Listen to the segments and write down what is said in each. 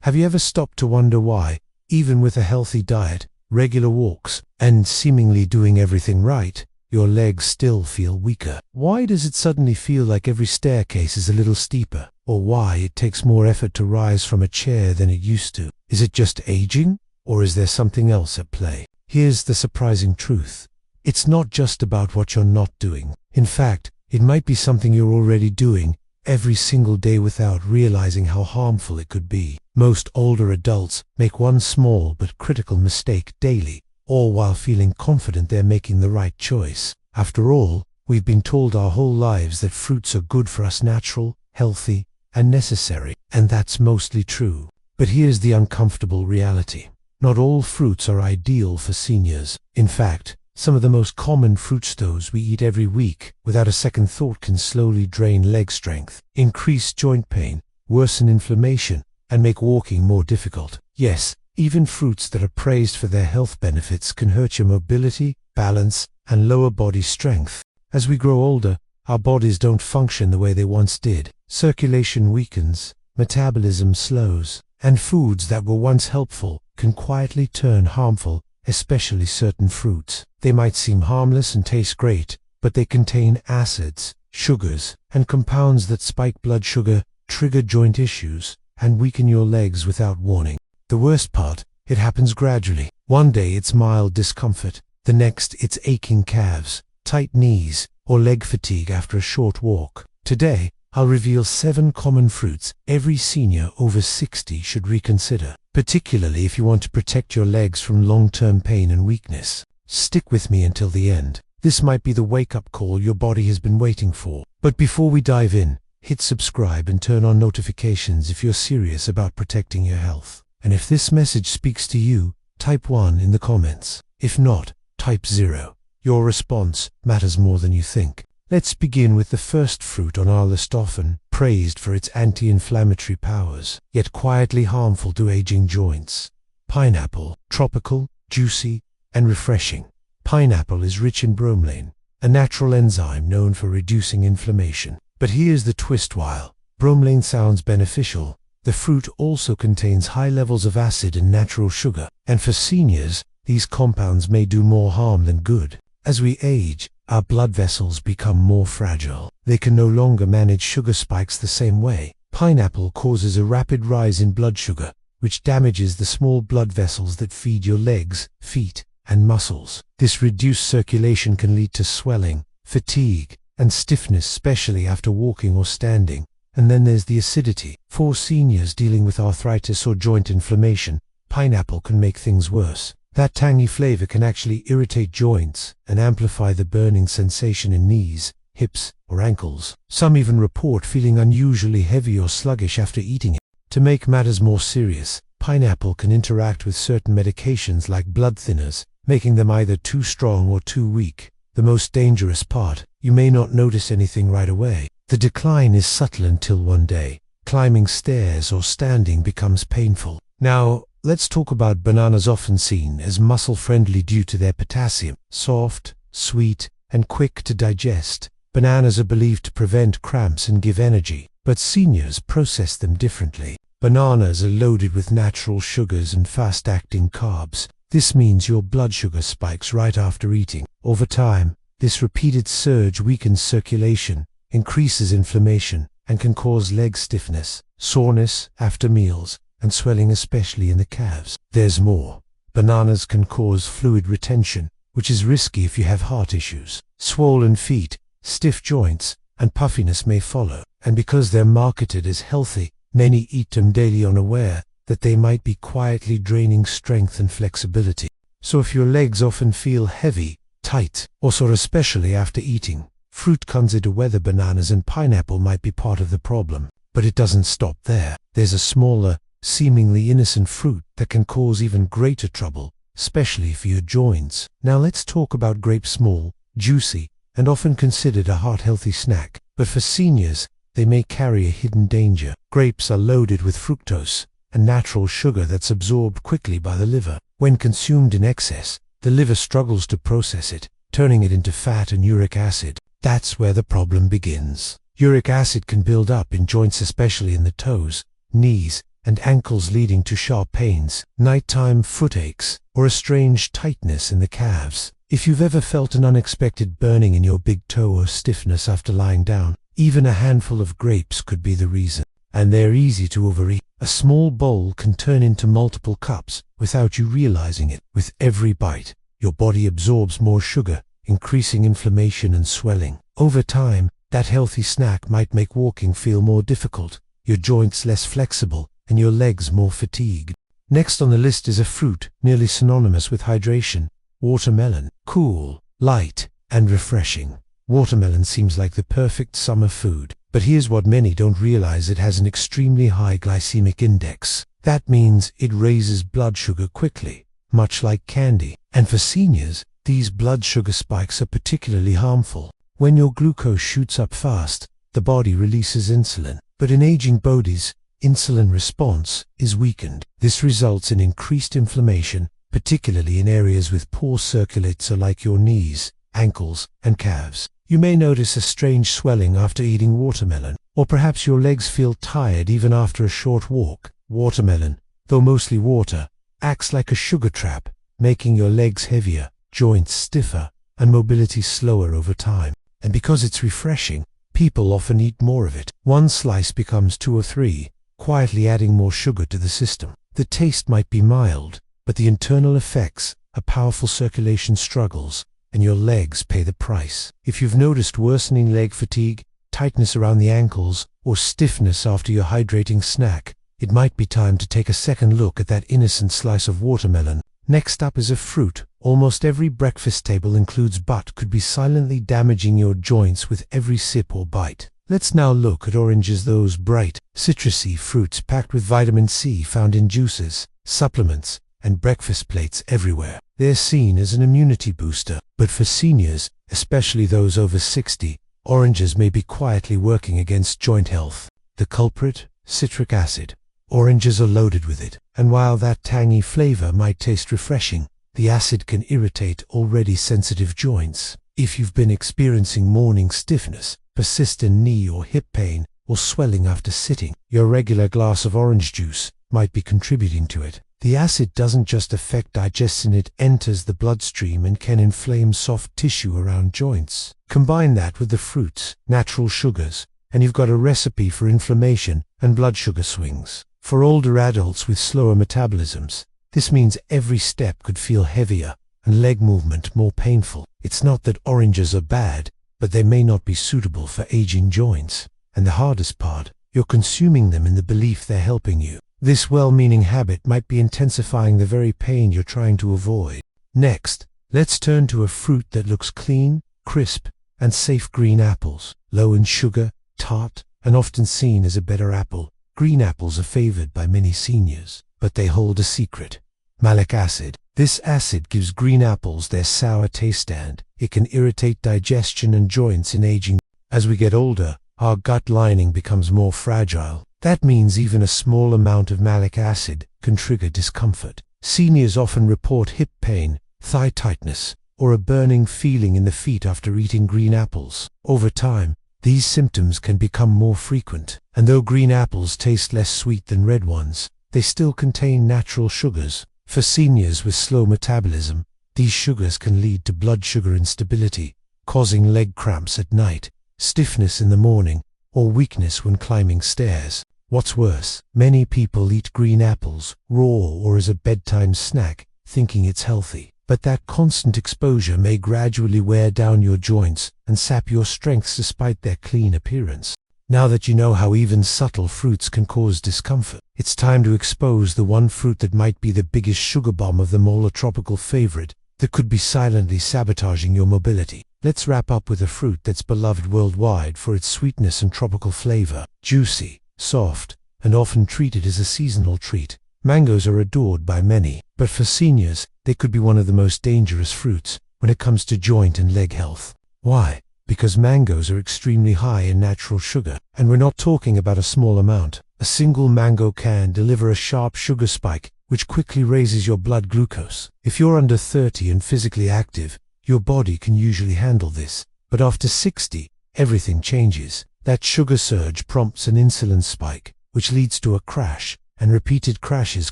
Have you ever stopped to wonder why, even with a healthy diet, regular walks, and seemingly doing everything right, your legs still feel weaker? Why does it suddenly feel like every staircase is a little steeper? Or why it takes more effort to rise from a chair than it used to? Is it just aging? Or is there something else at play? Here's the surprising truth. It's not just about what you're not doing. In fact, it might be something you're already doing every single day without realizing how harmful it could be. Most older adults make one small but critical mistake daily, all while feeling confident they're making the right choice. After all, we've been told our whole lives that fruits are good for us, natural, healthy, and necessary, and that's mostly true. But here's the uncomfortable reality. Not all fruits are ideal for seniors. In fact, some of the most common fruitstows we eat every week without a second thought can slowly drain leg strength, increase joint pain, worsen inflammation, and make walking more difficult. Yes, even fruits that are praised for their health benefits can hurt your mobility, balance, and lower body strength. As we grow older, our bodies don't function the way they once did. Circulation weakens, metabolism slows, and foods that were once helpful can quietly turn harmful, especially certain fruits. They might seem harmless and taste great, but they contain acids, sugars, and compounds that spike blood sugar, trigger joint issues, and weaken your legs without warning. The worst part, it happens gradually. One day it's mild discomfort, the next it's aching calves, tight knees, or leg fatigue after a short walk. Today, I'll reveal 7 common fruits every senior over 60 should reconsider, particularly if you want to protect your legs from long-term pain and weakness. Stick with me until the end. This might be the wake-up call your body has been waiting for. But before we dive in, hit subscribe and turn on notifications if you're serious about protecting your health. And if this message speaks to you, type 1 in the comments. If not, type 0. Your response matters more than you think. Let's begin with the first fruit on our list, often praised for its anti-inflammatory powers, yet quietly harmful to aging joints. Pineapple. Tropical, juicy, and refreshing. Pineapple is rich in bromelain, a natural enzyme known for reducing inflammation. But here's the twist: while bromelain sounds beneficial, the fruit also contains high levels of acid and natural sugar, and for seniors, these compounds may do more harm than good. As we age, our blood vessels become more fragile. They can no longer manage sugar spikes the same way. Pineapple causes a rapid rise in blood sugar, which damages the small blood vessels that feed your legs, feet, and muscles. This reduced circulation can lead to swelling, fatigue, and stiffness, especially after walking or standing. And then there's the acidity. For seniors dealing with arthritis or joint inflammation, pineapple can make things worse. That tangy flavor can actually irritate joints and amplify the burning sensation in knees, hips, or ankles. Some even report feeling unusually heavy or sluggish after eating it. To make matters more serious, pineapple can interact with certain medications like blood thinners, making them either too strong or too weak. The most dangerous part, you may not notice anything right away. The decline is subtle until one day, climbing stairs or standing becomes painful. Now, let's talk about bananas, often seen as muscle-friendly due to their potassium. Soft, sweet, and quick to digest, bananas are believed to prevent cramps and give energy. But seniors process them differently. Bananas are loaded with natural sugars and fast-acting carbs. This means your blood sugar spikes right after eating. Over time, this repeated surge weakens circulation, increases inflammation, and can cause leg stiffness, soreness after meals, and swelling, especially in the calves. There's more. Bananas can cause fluid retention, which is risky if you have heart issues. Swollen feet, stiff joints, and puffiness may follow. And because they're marketed as healthy, many eat them daily unaware that they might be quietly draining strength and flexibility. So if your legs often feel heavy, tight, or sore, especially after eating, fruit consider whether bananas and pineapple might be part of the problem. But it doesn't stop there. There's a smaller, seemingly innocent fruit that can cause even greater trouble, especially for your joints. Now let's talk about grapes. Small, juicy, and often considered a heart-healthy snack. But for seniors, they may carry a hidden danger. Grapes are loaded with fructose, a natural sugar that's absorbed quickly by the liver. When consumed in excess, the liver struggles to process it, turning it into fat and uric acid. That's where the problem begins. Uric acid can build up in joints, especially in the toes, knees, and ankles leading to sharp pains, nighttime foot aches, or a strange tightness in the calves. If you've ever felt an unexpected burning in your big toe or stiffness after lying down, even a handful of grapes could be the reason. And they're easy to overeat. A small bowl can turn into multiple cups without you realizing it. With every bite, your body absorbs more sugar, increasing inflammation and swelling. Over time, that healthy snack might make walking feel more difficult, your joints less flexible, and your legs more fatigued. Next on the list is a fruit nearly synonymous with hydration: watermelon. Cool, light, and refreshing. Watermelon seems like the perfect summer food, but here's what many don't realize: it has an extremely high glycemic index. That means it raises blood sugar quickly, much like candy. And for seniors, these blood sugar spikes are particularly harmful. When your glucose shoots up fast, the body releases insulin. But in aging bodies, insulin response is weakened. This results in increased inflammation, particularly in areas with poor circulator like your knees, ankles, and calves. You may notice a strange swelling after eating watermelon, or perhaps your legs feel tired even after a short walk. Watermelon, though mostly water, acts like a sugar trap, making your legs heavier, joints stiffer, and mobility slower over time. And because it's refreshing, people often eat more of it. One slice becomes 2 or 3, quietly adding more sugar to the system. The taste might be mild, but the internal effects are powerful circulation struggles, and your legs pay the price. If you've noticed worsening leg fatigue, tightness around the ankles, or stiffness after your hydrating snack, it might be time to take a second look at that innocent slice of watermelon. Next up is a fruit. Almost every breakfast table includes, but could be silently damaging your joints with every sip or bite. Let's now look at oranges, those bright, citrusy fruits packed with vitamin C found in juices, supplements, and breakfast plates everywhere. They're seen as an immunity booster, but for seniors, especially those over 60, oranges may be quietly working against joint health. The culprit? Citric acid. Oranges are loaded with it, and while that tangy flavor might taste refreshing, the acid can irritate already sensitive joints. If you've been experiencing morning stiffness, persistent knee or hip pain, or swelling after sitting, your regular glass of orange juice might be contributing to it. The acid doesn't just affect digestion, it enters the bloodstream and can inflame soft tissue around joints. Combine that with the fruit's natural sugars, and you've got a recipe for inflammation and blood sugar swings. For older adults with slower metabolisms, this means every step could feel heavier and leg movement more painful. It's not that oranges are bad, but they may not be suitable for aging joints. And the hardest part, you're consuming them in the belief they're helping you. This well-meaning habit might be intensifying the very pain you're trying to avoid. Next, let's turn to a fruit that looks clean, crisp, and safe: green apples. Low in sugar, tart, and often seen as a better apple, green apples are favored by many seniors. But they hold a secret: malic acid. This acid gives green apples their sour taste, and it can irritate digestion and joints in aging. As we get older, our gut lining becomes more fragile. That means even a small amount of malic acid can trigger discomfort. Seniors often report hip pain, thigh tightness, or a burning feeling in the feet after eating green apples. Over time, these symptoms can become more frequent, and though green apples taste less sweet than red ones, they still contain natural sugars. For seniors with slow metabolism, these sugars can lead to blood sugar instability, causing leg cramps at night, stiffness in the morning, or weakness when climbing stairs. What's worse, many people eat green apples raw or as a bedtime snack, thinking it's healthy. But that constant exposure may gradually wear down your joints and sap your strength despite their clean appearance. Now that you know how even subtle fruits can cause discomfort, it's time to expose the one fruit that might be the biggest sugar bomb of them all, a tropical favorite that could be silently sabotaging your mobility. Let's wrap up with a fruit that's beloved worldwide for its sweetness and tropical flavor. Juicy, soft, and often treated as a seasonal treat, mangoes are adored by many. But for seniors, they could be one of the most dangerous fruits when it comes to joint and leg health. Why? Because mangoes are extremely high in natural sugar, and we're not talking about a small amount. A single mango can deliver a sharp sugar spike, which quickly raises your blood glucose. If you're under 30 and physically active, your body can usually handle this. But after 60, everything changes. That sugar surge prompts an insulin spike, which leads to a crash, and repeated crashes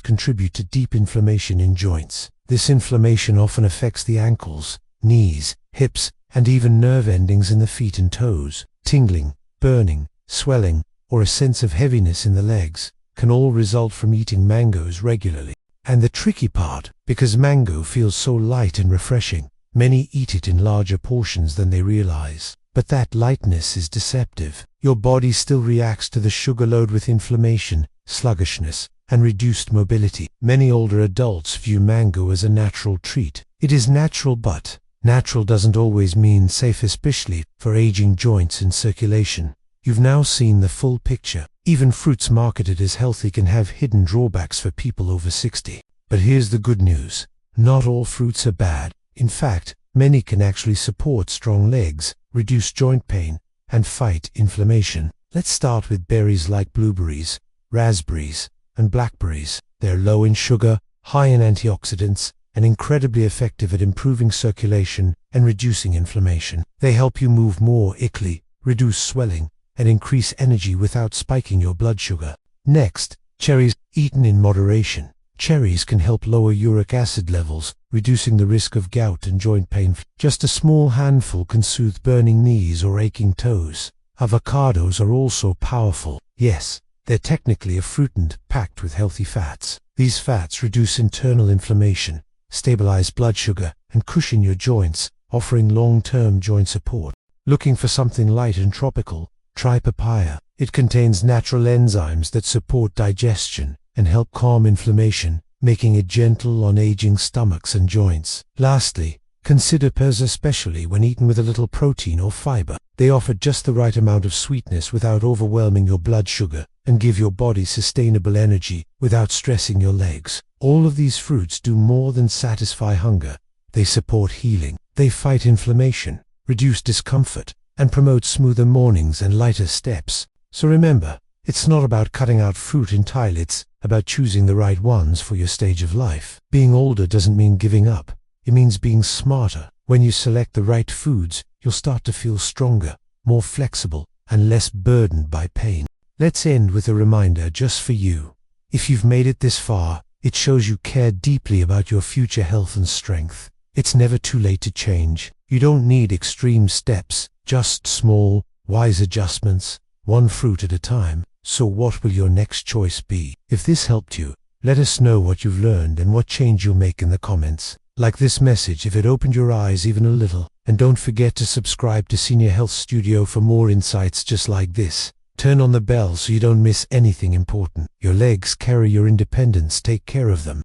contribute to deep inflammation in joints. This inflammation often affects the ankles, knees, hips, and even nerve endings in the feet and toes. Tingling, burning, swelling, or a sense of heaviness in the legs can all result from eating mangoes regularly. And the tricky part, because mango feels so light and refreshing, many eat it in larger portions than they realize. But that lightness is deceptive. Your body still reacts to the sugar load with inflammation, sluggishness, and reduced mobility. Many older adults view mango as a natural treat. It is natural, but natural doesn't always mean safe, especially for aging joints and circulation. You've now seen the full picture. Even fruits marketed as healthy can have hidden drawbacks for people over 60. But here's the good news. Not all fruits are bad. In fact, many can actually support strong legs, reduce joint pain, and fight inflammation. Let's start with berries like blueberries, raspberries, and blackberries. They're low in sugar, high in antioxidants, and incredibly effective at improving circulation and reducing inflammation. They help you move more quickly, reduce swelling, and increase energy without spiking your blood sugar. Next, cherries, eaten in moderation. Cherries can help lower uric acid levels, reducing the risk of gout and joint pain. Just a small handful can soothe burning knees or aching toes. Avocados are also powerful. Yes, they're technically a fruit and packed with healthy fats. These fats reduce internal inflammation, stabilize blood sugar, and cushion your joints, offering long-term joint support. Looking for something light and tropical? Try papaya. It contains natural enzymes that support digestion and help calm inflammation, making it gentle on aging stomachs and joints. Lastly, consider pears, especially when eaten with a little protein or fiber. They offer just the right amount of sweetness without overwhelming your blood sugar, and give your body sustainable energy without stressing your legs. All of these fruits do more than satisfy hunger. They support healing. They fight inflammation, reduce discomfort, and promote smoother mornings and lighter steps. So remember, it's not about cutting out fruit entirely, it's about choosing the right ones for your stage of life. Being older doesn't mean giving up. It means being smarter. When you select the right foods, you'll start to feel stronger, more flexible, and less burdened by pain. Let's end with a reminder just for you. If you've made it this far, it shows you care deeply about your future health and strength. It's never too late to change. You don't need extreme steps, just small, wise adjustments, one fruit at a time. So what will your next choice be? If this helped you, let us know what you've learned and what change you'll make in the comments. Like this message if it opened your eyes even a little. And don't forget to subscribe to Senior Health Studio for more insights just like this. Turn on the bell so you don't miss anything important. Your legs carry your independence. Take care of them.